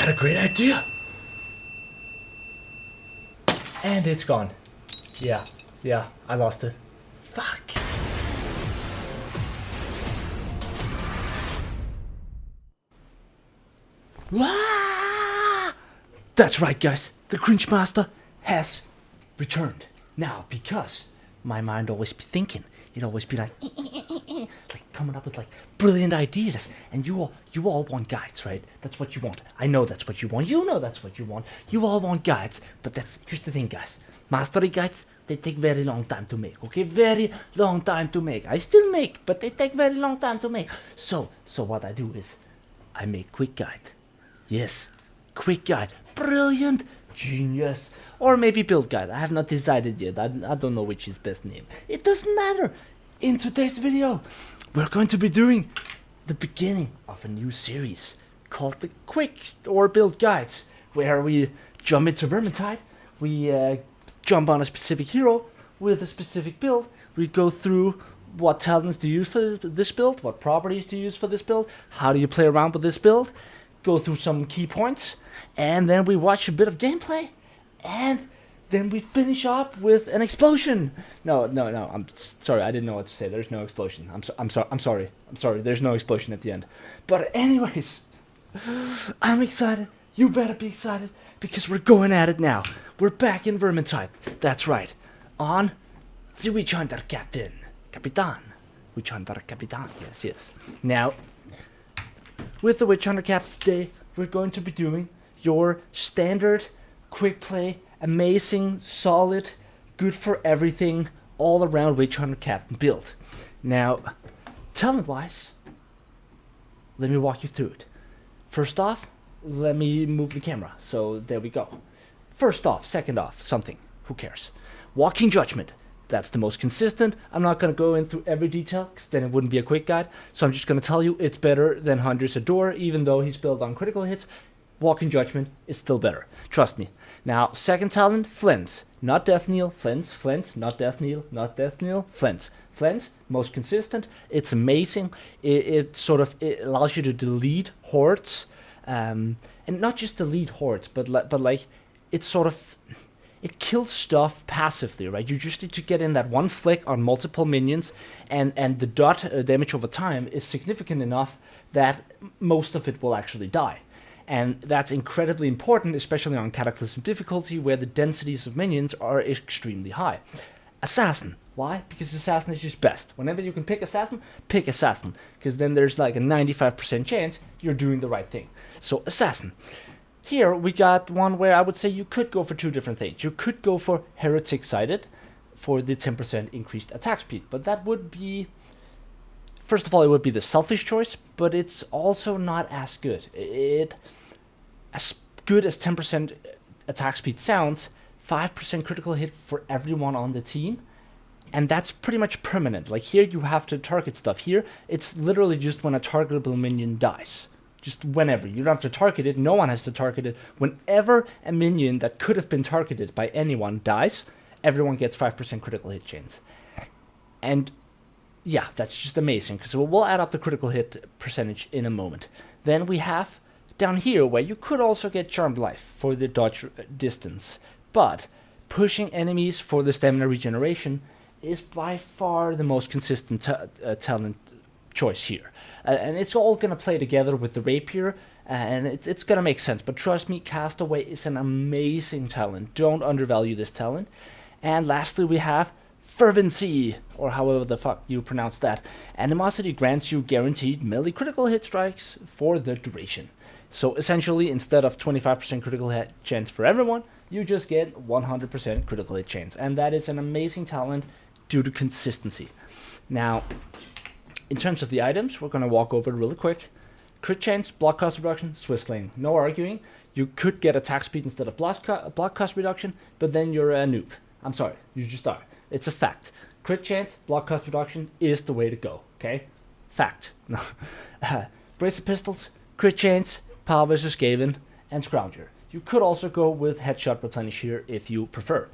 got a great idea. And it's gone. Yeah, I lost it. Fuck. Ah! That's right, guys. The Cringe Master has returned. Now, because my mind always be thinking, it always be like coming up with like brilliant ideas, and you all want guides, right? That's what you want. I know that's what you want. You know that's what you want. You all want guides, but here's the thing, guys. Mastery guides, they take very long time to make. Okay, very long time to make. I still make, but they take very long time to make. So what I do is I make quick guide. Yes, quick guide. Brilliant. Genius. Or maybe build guide. I have not decided yet. I don't know which is best name. It doesn't matter. In today's video, we're going to be doing the beginning of a new series called the Quick or Build Guides, where we jump into Vermintide. We jump on a specific hero with a specific build. We go through what talents to use for this build, what properties to use for this build, how do you play around with this build, go through some key points, and then we watch a bit of gameplay, and then we finish up with an explosion. No, I'm sorry, I didn't know what to say. There's no explosion. I'm sorry. There's no explosion at the end. But anyways, I'm excited. You better be excited, because we're going at it now. We're back in Vermintide. That's right. On the Witch Hunter Captain. Capitan. Witch Hunter Capitan. Yes. Now, with the Witch Hunter Captain today, we're going to be doing your standard, quick play, amazing, solid, good for everything, all around Witch Hunter Captain build. Now, talent-wise, let me walk you through it. First off, let me move the camera. So there we go. First off, second off, something. Who cares? Walking Judgment. That's the most consistent. I'm not going to go into every detail, because then it wouldn't be a quick guide. So I'm just going to tell you it's better than Hunter's Adore, even though he's built on critical hits. Walking Judgment is still better. Trust me. Now, second talent, Flens. Not Death Kneel, Flens, not Death Kneel, Flens. Flens, most consistent. It's amazing. It allows you to delete hordes. And not just delete hordes, but like it kills stuff passively, right? You just need to get in that one flick on multiple minions, and the dot damage over time is significant enough that most of it will actually die. And that's incredibly important, especially on Cataclysm difficulty, where the densities of minions are extremely high. Assassin. Why? Because Assassin is just best. Whenever you can pick Assassin, because then there's like a 95% chance you're doing the right thing. So Assassin. Here we got one where I would say you could go for two different things. You could go for Heretic Sighted for the 10% increased attack speed, but that would be, first of all, it would be the selfish choice, but it's also not as good. As good as 10% attack speed sounds, 5% critical hit for everyone on the team, and that's pretty much permanent. Like here you have to target stuff. Here it's literally just when a targetable minion dies. Just whenever. You don't have to target it. No one has to target it. Whenever a minion that could have been targeted by anyone dies, everyone gets 5% critical hit chance. And yeah, that's just amazing, because we'll add up the critical hit percentage in a moment. Then we have down here where you could also get Charmed Life for the dodge distance. But pushing enemies for the stamina regeneration is by far the most consistent talent choice here. And it's all going to play together with the rapier, and it's going to make sense. But trust me, Castaway is an amazing talent. Don't undervalue this talent. And lastly, we have Fervency, or however the fuck you pronounce that. Animosity grants you guaranteed melee critical hit strikes for the duration. So essentially, instead of 25% critical hit chance for everyone, you just get 100% critical hit chance. And that is an amazing talent due to consistency. Now, in terms of the items, we're going to walk over it really quick. Crit chance, block cost reduction, swift slaying. No arguing. You could get attack speed instead of block cost reduction, but then you're a noob. I'm sorry, you just are. It's a fact. Crit chance, block cost reduction is the way to go, okay? Fact. Brace of Pistols, crit chance, power versus Skaven, and Scrounger. You could also go with Headshot Replenish here if you prefer.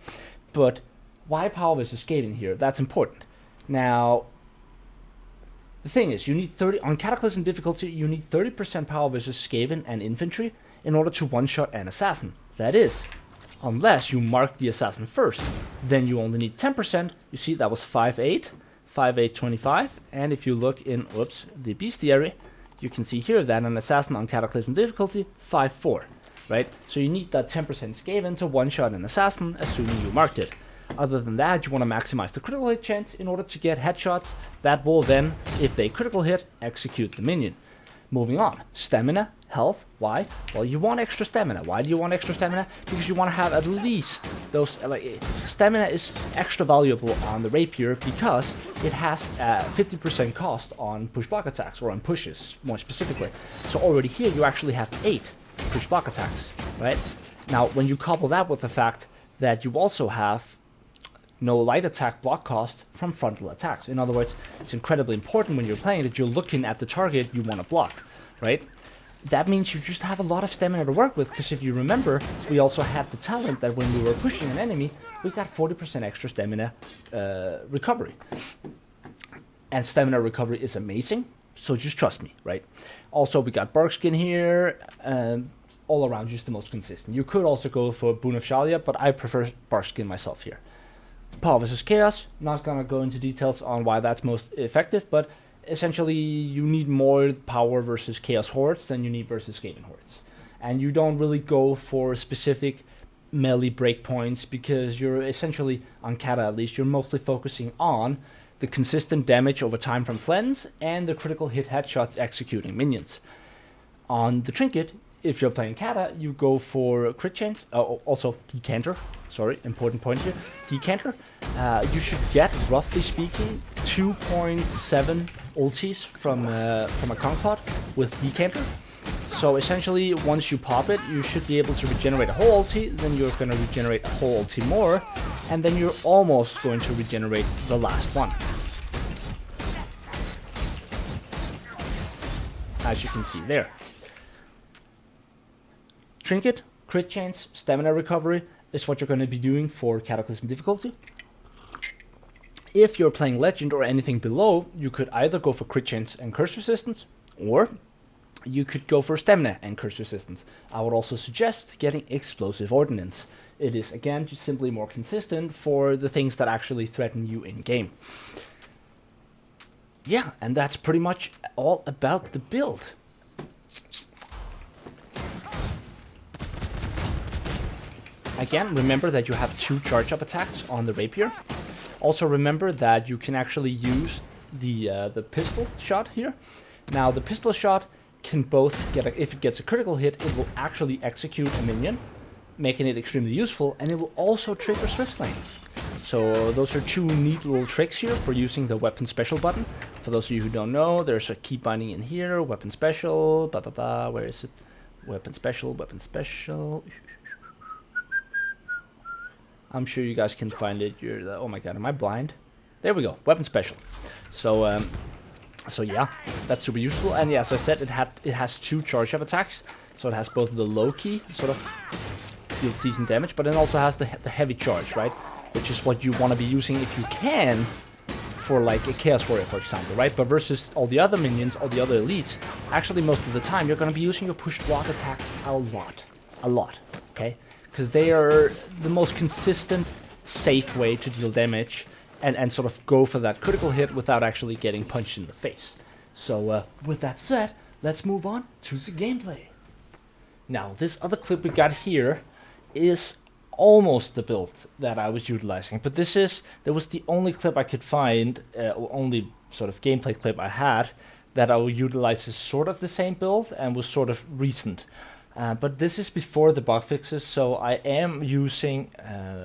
But why power versus Skaven here? That's important. Now, the thing is, you need 30 on Cataclysm difficulty. You need 30% power versus Skaven and infantry, in order to one-shot an assassin. That is, unless you mark the assassin first. Then you only need 10%. You see that was 5-8, 5-8, 25. And if you look in, the bestiary, you can see here that an assassin on Cataclysm difficulty, 5-4, right? So you need that 10% Skaven to one-shot an assassin, assuming you marked it. Other than that, you want to maximize the critical hit chance in order to get headshots that will then, if they critical hit, execute the minion. Moving on, stamina, health, why? Well, you want extra stamina. Why do you want extra stamina? Because you want to have at least those, stamina is extra valuable on the rapier because it has 50% cost on push block attacks, or on pushes, more specifically. So already here, you actually have 8 push block attacks, right? Now, when you couple that with the fact that you also have no light attack block cost from frontal attacks. In other words, it's incredibly important when you're playing that you're looking at the target you want to block, right? That means you just have a lot of stamina to work with, because if you remember, we also had the talent that when we were pushing an enemy, we got 40% extra stamina recovery. And stamina recovery is amazing, so just trust me, right? Also, we got Barkskin here, all around just the most consistent. You could also go for Boon of Shalia, but I prefer Barkskin myself here. Power versus Chaos, not gonna go into details on why that's most effective, but essentially you need more power versus Chaos Hordes than you need versus Skaven Hordes. And you don't really go for specific melee breakpoints because you're essentially, on Kata at least, you're mostly focusing on the consistent damage over time from Flens and the critical hit headshots executing minions. On the Trinket, if you're playing Kata, you go for crit chance, also Decanter, sorry, important point here, Decanter. You should get, roughly speaking, 2.7 ultis from a Conklot with Decanter. So essentially, once you pop it, you should be able to regenerate a whole ulti, then you're going to regenerate a whole ulti more, and then you're almost going to regenerate the last one. As you can see there. Trinket, crit chance, stamina recovery is what you're going to be doing for Cataclysm difficulty. If you're playing Legend or anything below, you could either go for crit chance and curse resistance, or you could go for stamina and curse resistance. I would also suggest getting explosive ordnance. It is, again, just simply more consistent for the things that actually threaten you in game. Yeah, and that's pretty much all about the build. Again, remember that you have 2 charge-up attacks on the rapier. Also remember that you can actually use the pistol shot here. Now the pistol shot can both get, if it gets a critical hit, it will actually execute a minion, making it extremely useful, and it will also trigger Swift Slaying. So those are 2 neat little tricks here for using the weapon special button. For those of you who don't know, there's a key binding in here, weapon special, blah blah blah, where is it? Weapon special, weapon special. I'm sure you guys can find it. Oh my god, am I blind? There we go, weapon special. So yeah, that's super useful. And yeah, as I said, it has 2 charge-up attacks. So it has both the low key, sort of deals decent damage, but it also has the heavy charge, right? Which is what you want to be using if you can for like a Chaos Warrior, for example, right? But versus all the other minions, all the other elites, actually most of the time you're going to be using your push block attacks a lot, okay? Because they are the most consistent, safe way to deal damage and sort of go for that critical hit without actually getting punched in the face. So with that said, let's move on to the gameplay. Now, this other clip we got here is almost the build that I was utilizing, but there was the only clip I could find, only sort of gameplay clip I had that I would utilize as sort of the same build and was sort of recent. But this is before the bug fixes, so I am using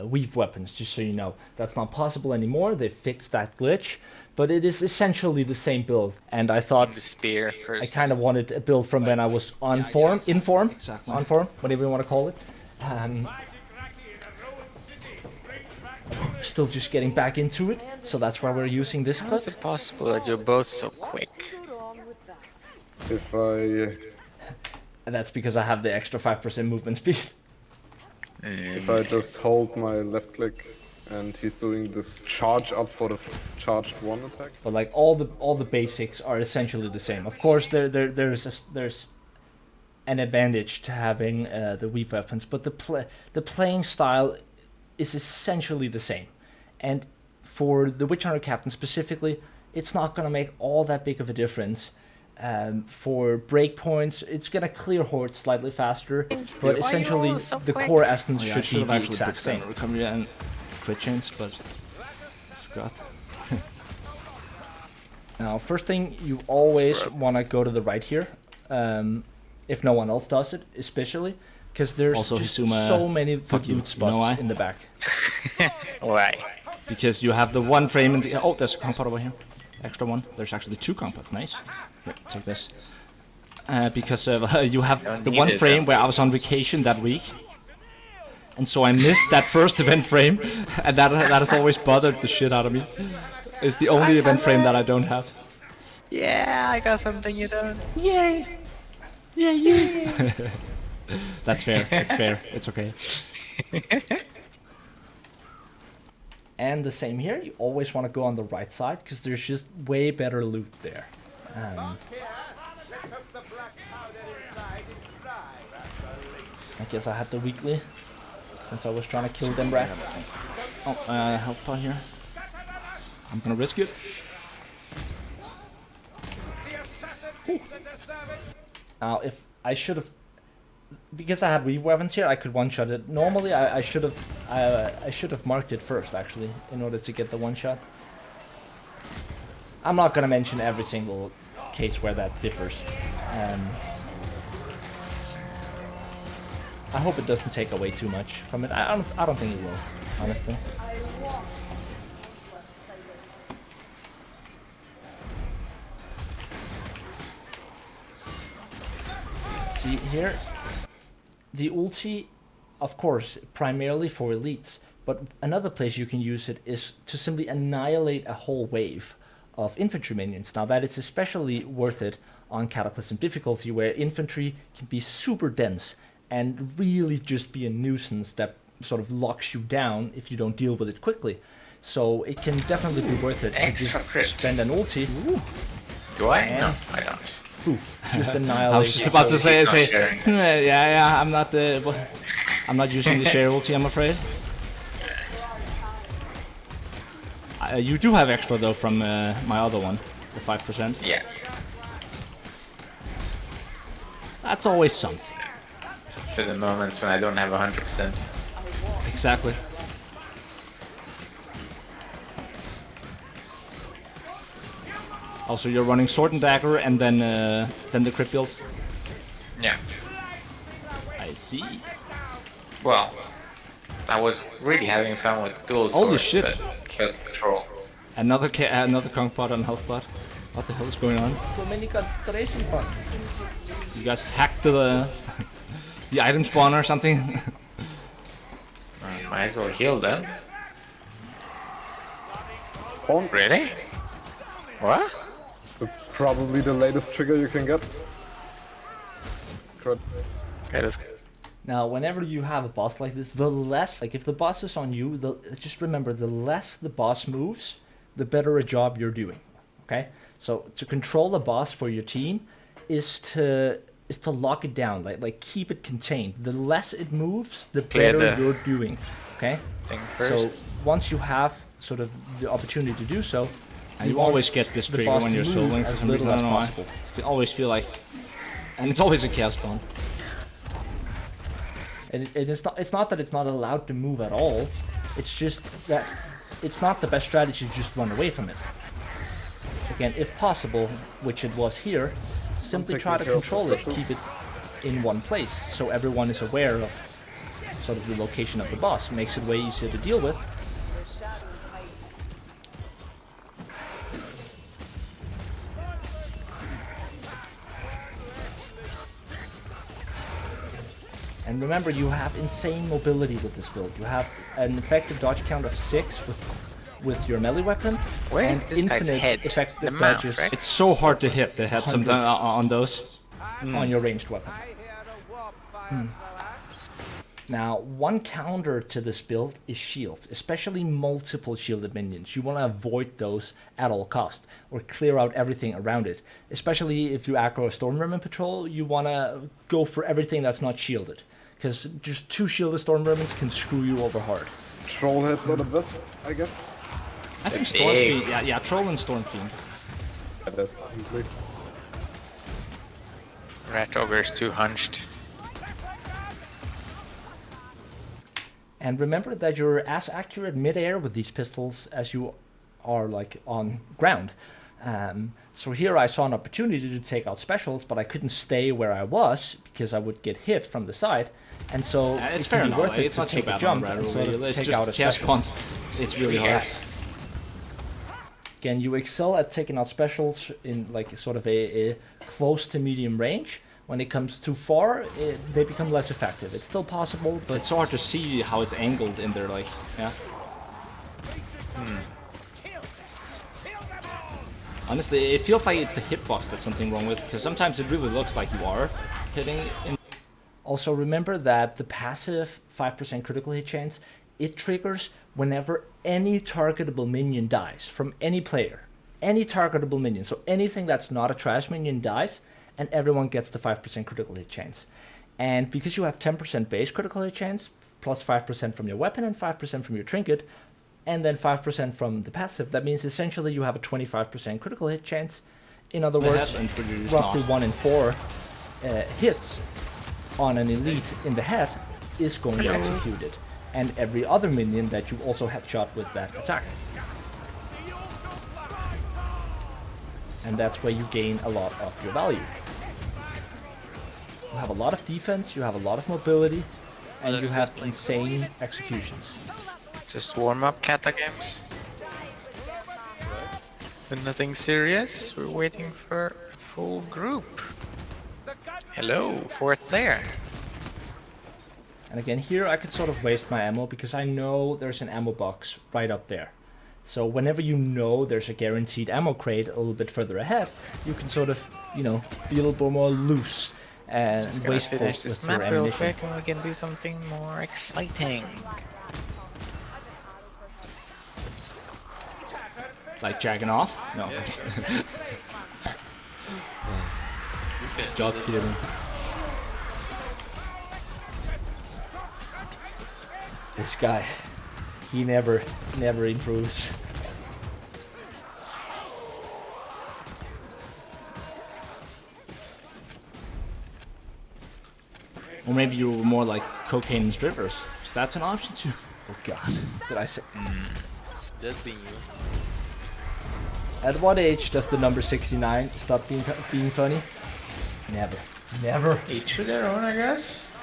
weave weapons, just so you know. That's not possible anymore, they fixed that glitch, but it is essentially the same build. And I thought, the spear first. I kind of wanted a build from when I was on form, in form, on form, whatever you want to call it. Still just getting back into it, so that's why we're using this clip. How is it possible that you're both so quick? And that's because I have the extra 5% movement speed. If I just hold my left click and he's doing this charge up for the charged 1 attack. But like all the basics are essentially the same. Of course, there's an advantage to having the weave weapons, but the playing style is essentially the same. And for the Witch Hunter Captain specifically, it's not going to make all that big of a difference. For breakpoints, it's going to clear hordes slightly faster, but essentially the core essence should be the exact same. Recovery and crit chance, but I forgot. Now, first thing, you always want to go to the right here, if no one else does it, especially, because there's Also, just Hisuma, so many fuck good you. loot You know spots why? in the back. Why? Because you have the one frame in the... Oh, there's a compound over here. Extra one. There's actually 2 compounds. Nice. Here, take this. Because you have the one frame where I was on vacation that week. And so I missed that first event frame. And that has always bothered the shit out of me. It's the only event frame that I don't have. Yeah, I got something you don't. Yay! Yeah, yeah! That's fair. It's fair. It's okay. And the same here, you always want to go on the right side, because there's just way better loot there. I guess I had the weekly, since I was trying to kill them rats. Oh, health pot here. I'm gonna risk it. Now, if I should have, because I had weave weapons here, I could one-shot it. Normally, I should have marked it first, actually, in order to get the one-shot. I'm not gonna mention every single case where that differs. I hope it doesn't take away too much from it. I don't think it will, honestly. See here, the ulti, of course, primarily for elites, but another place you can use it is to simply annihilate a whole wave of infantry minions. Now that is especially worth it on Cataclysm difficulty, where infantry can be super dense and really just be a nuisance that sort of locks you down if you don't deal with it quickly. So it can definitely be worth it to Extra just crit. spend an ulti. Do I? No, I don't. Poof, just annihilate. I was just about to say, Not sharing. yeah, I'm not using the share ulti, I'm afraid. You do have extra though from my other one, the 5%. Yeah. That's always something. For the moments when I don't have 100%. Exactly. Also, you're running sword and dagger, and then the crit build. Yeah. I see. Well, I was really having fun with dual Holy swords, shit. but killed control. Another conk pot and health pot. What the hell is going on? So many concentration pots. You guys hacked the the item spawner or something? Might as well heal them. Spawn. Really? What? It's probably the latest trigger you can get. Crit. Okay, that's good. Now, whenever you have a boss like this, the less, like if the boss is on you, just remember, the less the boss moves, the better a job you're doing, okay? So to control the boss for your team is to lock it down, like keep it contained. The less it moves, the Clear better the you're doing, okay? thing first. So once you have sort of the opportunity to do so, And you want always get this the trigger boss when to you're move soloing for as some little reason. I as don't know why. possible. I always feel like, and it's always a chaos spawn. And it's not that it's not allowed to move at all. It's just that it's not the best strategy to just run away from it. Again, if possible, which it was here, simply taking try to care of control the it, keep it specials. in one place, so everyone is aware of sort of the location of the boss. Makes it way easier to deal with. And remember, you have insane mobility with this build. You have an effective dodge count of 6 with your melee weapon, Where is and this guy's infinite head? effective The mouth, dodges right? It's so hard to hit the head 100. sometimes on those. on your ranged weapon. Now, one counter to this build is shields, especially multiple shielded minions. You want to avoid those at all cost, or clear out everything around it. Especially if you aggro a Storm Vermin patrol, you want to go for everything that's not shielded, because just 2 shielded Storm Vermins can screw you over hard. Troll heads are the best, I guess. I think Storm Fiend, yeah, Troll and Storm Fiend. Yeah, definitely. Rat Ogre is too hunched. And remember that you're as accurate mid-air with these pistols as you are like on ground. So here I saw an opportunity to take out specials, but I couldn't stay where I was because I would get hit from the side. And so It's it fair can be enough. worth it It's to not too take a bad jump on and Rat sort Ogre. of It's take out a just chaos special. points. It's really hard. Yes. Again, you excel at taking out specials in like sort of a close to medium range. When it comes too far, they become less effective. It's still possible, but It's so hard to see how it's angled in there, like, yeah. Honestly, it feels like it's the hitbox that's something wrong with, because sometimes it really looks like you are hitting in. also remember that the passive 5% critical hit chance, it triggers whenever any targetable minion dies from any player. Any targetable minion, so anything that's not a trash minion dies, and everyone gets the 5% critical hit chance. And because you have 10% base critical hit chance, plus 5% from your weapon and 5% from your trinket, and then 5% from the passive, that means essentially you have a 25% critical hit chance. In other words, and produce roughly not. 1 in 4 hits on an elite in the head is going to execute it. And every other minion that you also headshot with that attack. And that's where you gain a lot of your value. You have a lot of defense, you have a lot of mobility, and you have insane executions. Just warm up, Kata games. But nothing serious. We're waiting for a full group. Hello, 4th player. And again, here I could sort of waste my ammo because I know there's an ammo box right up there. So whenever you know there's a guaranteed ammo crate a little bit further ahead, you can sort of, you know, be a little bit more loose and wasteful Finish this with your map real ammunition. quick and we can do something more exciting. Like jacking off? No. Just kidding. This guy, he never improves. Or maybe you were more like cocaine and strippers. So that's an option too. Oh god, did I say? That's being you. At what age does the number 69 stop being funny? Never. Never. Each to their own, I guess.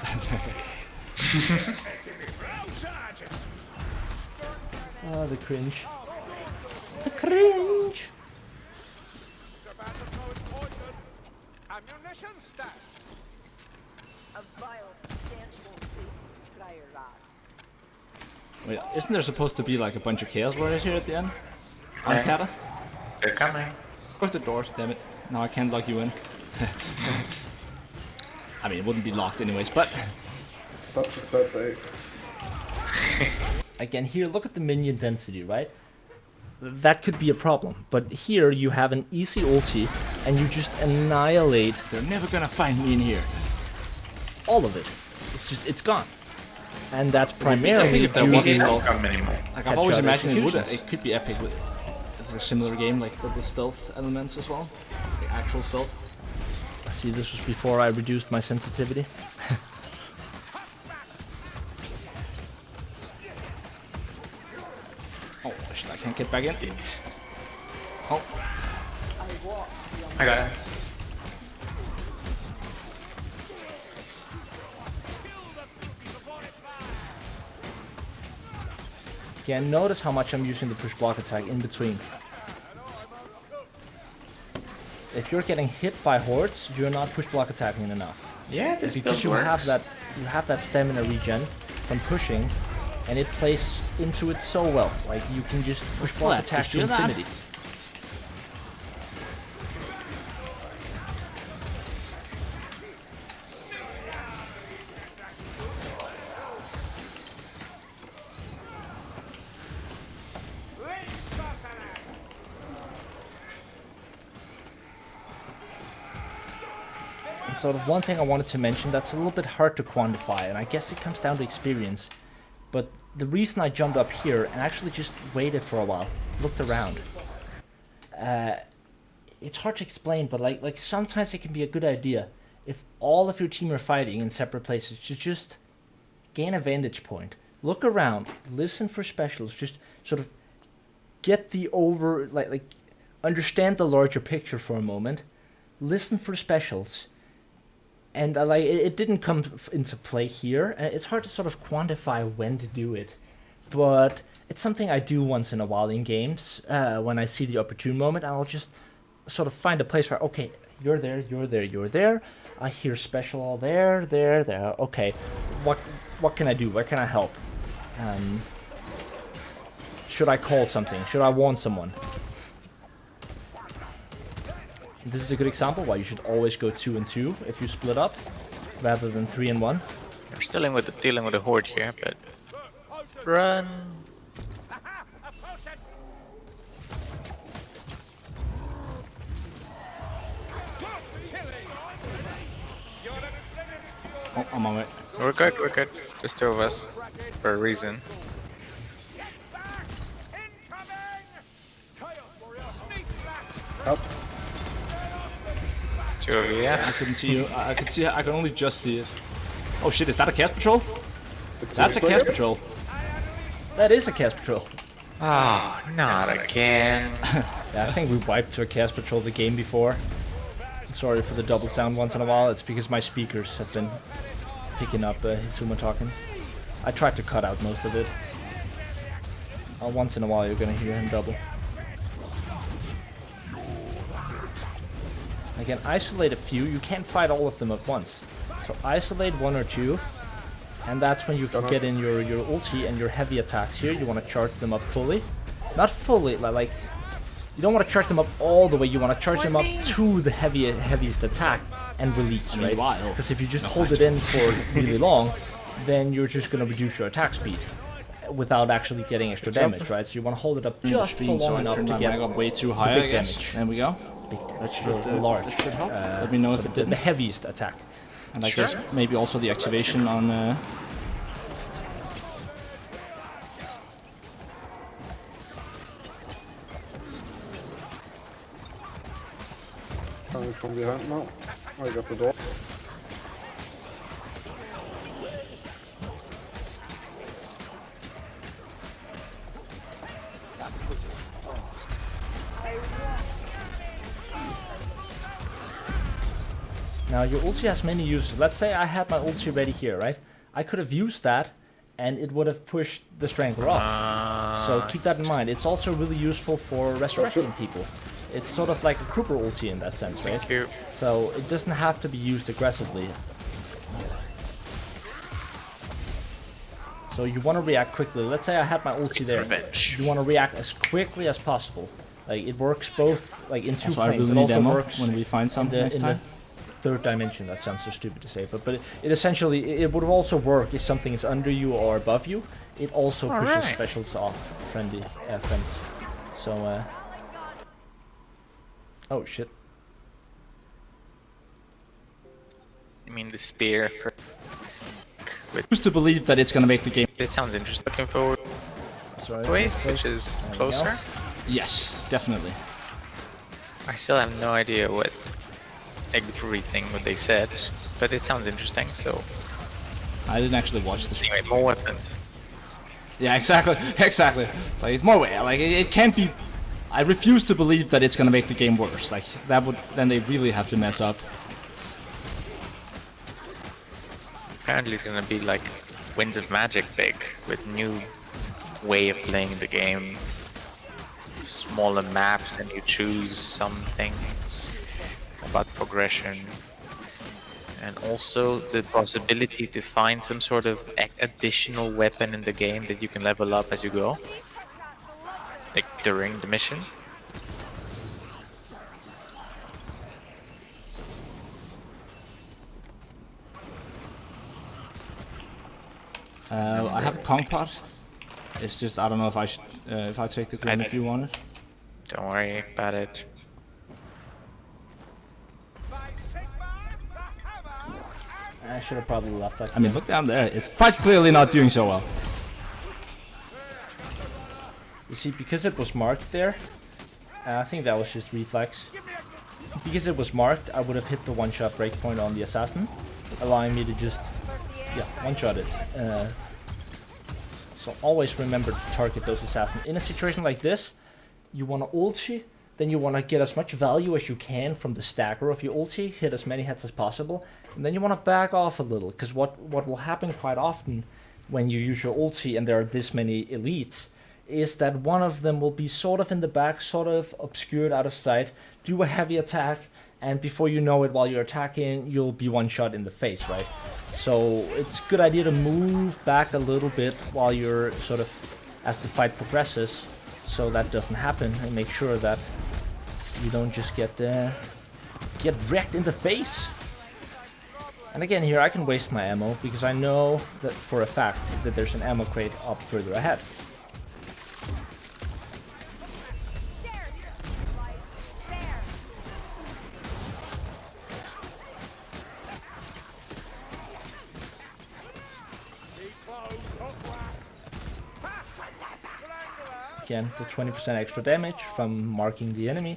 Oh, the cringe. The cringe! Wait, isn't there supposed to be like a bunch of chaos warriors here at the end? On Okay. Kata? They're coming. Close the doors, damn it. Now I can't lock you in. I mean, it wouldn't be locked anyways, but... Such a sad day. Again, here, look at the minion density, right? That could be a problem, but here you have an easy ulti, and you just annihilate They're never gonna find me in here. all of it. It's just, it's gone. And that's I primarily think if there due was to- stealth, Come anymore. like I've always headshot imagined executions. it could be epic with a similar game, like with stealth elements as well. The actual stealth. See, this was before I reduced my sensitivity. Oh shit, I can't get back in. Yes. Oh, I got it. Again, notice how much I'm using the push block attack in between. If you're getting hit by hordes, you're not push block attacking enough. Yeah, this Because build you works. have that stamina regen from pushing, and it plays into it so well. Like you can just push block Let's attack just to do that. infinity. sort of one thing I wanted to mention that's a little bit hard to quantify, and I guess it comes down to experience. But the reason I jumped up here and actually just waited for a while, looked around, it's hard to explain, but like sometimes it can be a good idea if all of your team are fighting in separate places to just gain a vantage point. Look around, listen for specials, just sort of get the understand the larger picture for a moment, listen for specials. And it didn't come into play here, and it's hard to sort of quantify when to do it. But it's something I do once in a while in games, when I see the opportune moment. I'll just sort of find a place where, okay, you're there, you're there, you're there. I hear special all there, there, there. Okay, what can I do? Where can I help? Should I call something? Should I warn someone? This is a good example why you should always go 2 and 2 if you split up, rather than 3 and 1. We're still dealing with a horde here, but run. Oh, I'm on it. We're good, we're good. Just 2 of us, for a reason. Up. It's 2 of you, yeah. I couldn't see you. I could see it. I could only just see it. Oh shit, is that a cast patrol? That's a cast patrol. That is a cast patrol. Ah, oh, not again. Yeah, I think we wiped to a cast patrol the game before. Sorry for the double sound once in a while. It's because my speakers have been picking up Hisuma talking. I tried to cut out most of it. Once in a while you're gonna hear him double. Again, isolate a few. You can't fight all of them at once. So isolate 1 or 2, and that's when you can get in your ulti and your heavy attacks here. You want to charge them up fully. Not fully, like you don't want to charge them up all the way. You want to charge them up to the heaviest attack and release, right? Because if you just hold it in for really long, then you're just going to reduce your attack speed without actually getting extra damage, right? So you want to hold it up just for long enough to get way too high, the big damage. There we go. That should help. Let me know if it did. The heaviest attack. And I guess maybe also the activation on... Coming from behind now. I got the door. Now your ulti has many uses. Let's say I had my ulti ready here, right? I could have used that and it would have pushed the Strangler off. So keep that in mind. It's also really useful for resurrecting people. It's sort of like a Kruper ulti in that sense, right? Thank you. So it doesn't have to be used aggressively. So you want to react quickly. Let's say I had my ulti there. Revenge. You want to react as quickly as possible. Like it works both like in 2 also, planes. Really it also works when we find something next time. third dimension. That sounds so stupid to say, but it essentially it would also work if something is under you or above you. It also pushes specials off friendly friends. So oh shit. I mean the spear for Who's to believe that it's gonna make the game? It sounds interesting. Looking forward Sorry, which is closer. Yes, definitely. I still have no idea what everything what they said, but it sounds interesting. So I didn't actually watch the anyway, more weapons. Yeah, exactly, exactly. It's like it's more way. Like it can't be. I refuse to believe that it's gonna make the game worse. Like that would then they really have to mess up. Apparently, it's gonna be like Winds of Magic big with new way of playing the game, smaller maps, and you choose something about progression, and also the possibility to find some sort of additional weapon in the game that you can level up as you go, like during the mission. I have a Kong pot. It's just I don't know if I should if I take the Grim if you want it. Don't worry about it. I should have probably left that. I mean, look down there. It's quite clearly not doing so well. You see, because it was marked there, I think that was just reflex. Because it was marked, I would have hit the one-shot breakpoint on the assassin, allowing me to just, one-shot it. So always remember to target those assassins. In a situation like this, you want to ulti, then you want to get as much value as you can from the stagger of your ulti, hit as many hits as possible, and then you want to back off a little, because what will happen quite often when you use your ulti and there are this many elites is that one of them will be sort of in the back, sort of obscured out of sight, do a heavy attack, and before you know it, while you're attacking, you'll be one shot in the face, right? So it's a good idea to move back a little bit while you're sort of, as the fight progresses, so that doesn't happen, and make sure that you don't just get wrecked in the face. And again, here I can waste my ammo, because I know that for a fact that there's an ammo crate up further ahead. Again, the 20% extra damage from marking the enemy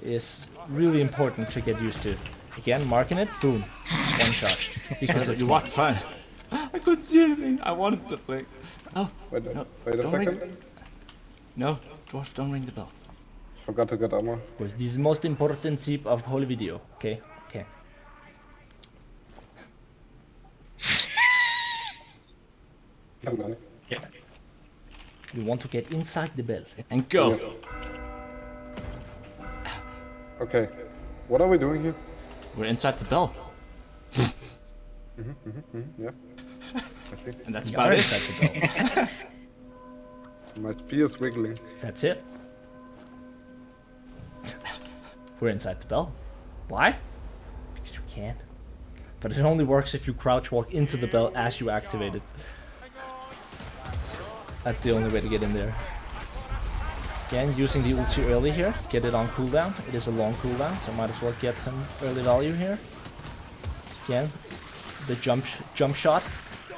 is really important to get used to. Again, marking it, boom, one shot. Because it's you walked fine. I couldn't see anything. I wanted to flick. Oh, Wait no, a don't second. ring. No, dwarf, don't ring the bell. Forgot to get armor. This is the most important tip of the whole video. Okay, okay. Yeah. You want to get inside the bell. And go. Yeah. Okay, what are we doing here? We're inside the bell. Yeah, I see. And that's You about are it. inside the bell. My spear is wiggling. That's it. We're inside the bell. Why? Because you can. But it only works if you crouch walk into the bell as you activate it. That's the only way to get in there. Again, using the ulti early here, get it on cooldown. It is a long cooldown, so might as well get some early value here. Again, the jump shot.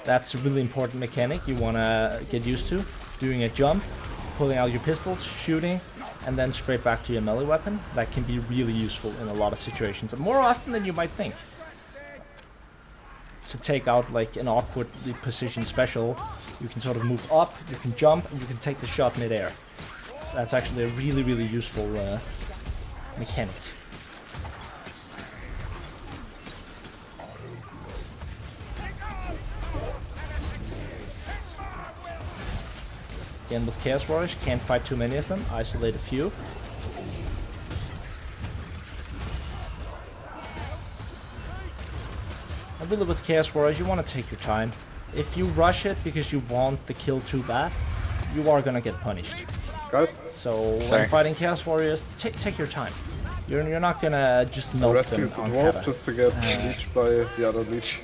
That's a really important mechanic you want to get used to. Doing a jump, pulling out your pistols, shooting, and then straight back to your melee weapon. That can be really useful in a lot of situations, and more often than you might think. To take out like an awkwardly positioned special, you can sort of move up, you can jump, and you can take the shot mid-air. That's actually a really, really useful mechanic. Again, with Chaos Warriors, can't fight too many of them, isolate a few. And really with Chaos Warriors, you want to take your time. If you rush it because you want the kill too bad, you are gonna get punished. Guys, So Sorry. when fighting Chaos Warriors, take your time. You're not gonna just I melt rescued them the on dwarf cover. just to get leeched by the other leech.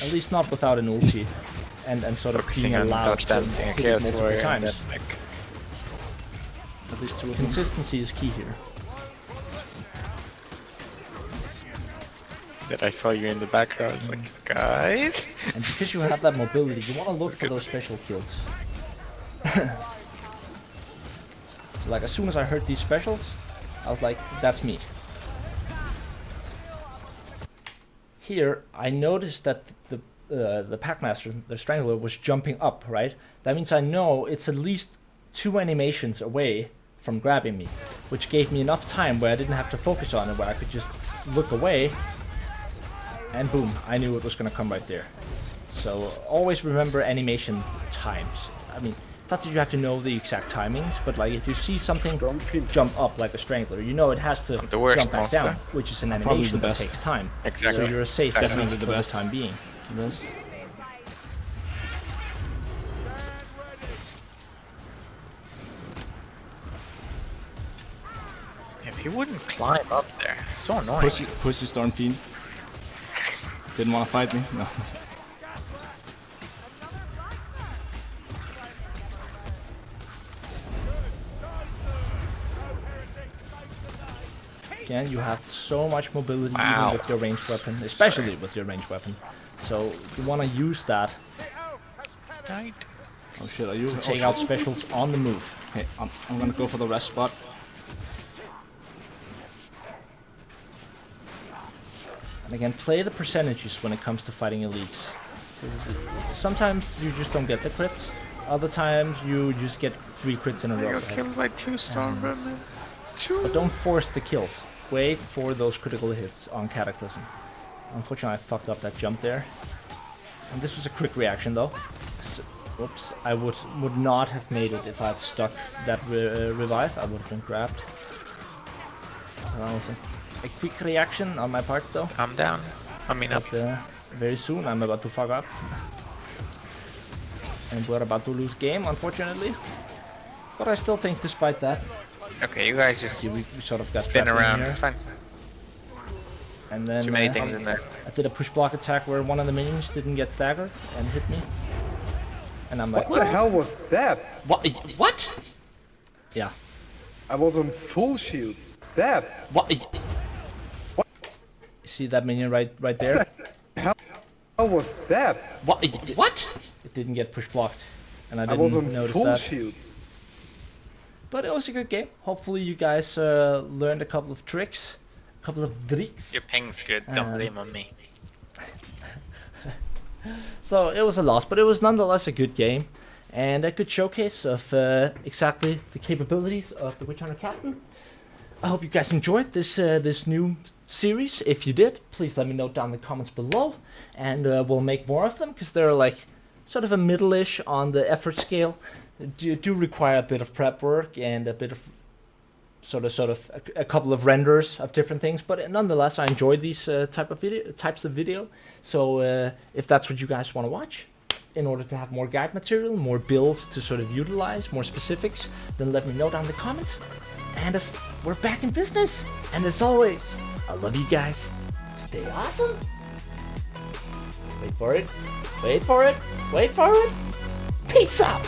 At least not without an ulti. And sort of Focusing being on allowed dodge to dancing and hit it chaos multiple warrior and times. then like At least two of them. Consistency is key here. that I saw you in the background. I was like, guys. And because you have that mobility, you want to look for those special kills. So like as soon as I heard these specials, I was like, that's me. Here, I noticed that the Packmaster, the Strangler, was jumping up, right? That means I know it's at least 2 animations away from grabbing me, which gave me enough time where I didn't have to focus on it, where I could just look away, and boom, I knew it was gonna come right there. So always remember animation times. I mean, it's not that you have to know the exact timings, but like if you see something jump up like a Strangler, you know it has to The worst jump back monster. down, which is an Probably animation the that best. takes time. Exactly. So you're safe Exactly. definitely Definitely the for the best. time being. Yes. If he wouldn't climb up there, so annoying. Pussy Storm Fiend. Didn't want to fight me? No. again, you have so much mobility Wow. even with your ranged weapon, especially with your ranged weapon. So you want to use that Right. oh shit, are you to take out specials on the move. Okay, I'm gonna go for the rest spot. And again, play the percentages when it comes to fighting elites. Sometimes you just don't get the crits. Other times you just get 3 crits in a I row. got killed by 2 Stormvermin. But don't force the kills. Wait for those critical hits on Cataclysm. Unfortunately, I fucked up that jump there. And this was a quick reaction though. So, whoops, I would not have made it if I had stuck that revive. I would have been grabbed. So that was a quick reaction on my part though. I'm down. I mean up. But very soon I'm about to fuck up. And we're about to lose game, unfortunately. But I still think despite that, Okay, you guys just we sort of got spin trapped in around. here. It's fine. And There's then too many things in there. I did a push block attack where one of the minions didn't get staggered and hit me. And I'm like, What the hell was that? What? What? Yeah. I was on full shields. That? What? You see that minion right there? How was that? What? What? It didn't get push blocked, and I I was didn't on notice full that. shields. But it was a good game. Hopefully you guys learned a couple of tricks, a couple of tricks. Your ping's good. Don't blame on me. So it was a loss, but it was nonetheless a good game, and a good showcase of exactly the capabilities of the Witch Hunter Captain. I hope you guys enjoyed this new series. If you did, please let me know down in the comments below, and we'll make more of them because they're like sort of a middle-ish on the effort scale. Do require a bit of prep work and a bit of sort of a couple of renders of different things, but nonetheless I enjoy these types of video. So if that's what you guys want to watch, in order to have more guide material, more builds to sort of utilize, more specifics, then let me know down in the comments. And we're back in business. And as always, I love you guys. Stay awesome. Wait for it. Wait for it. Wait for it. Peace out.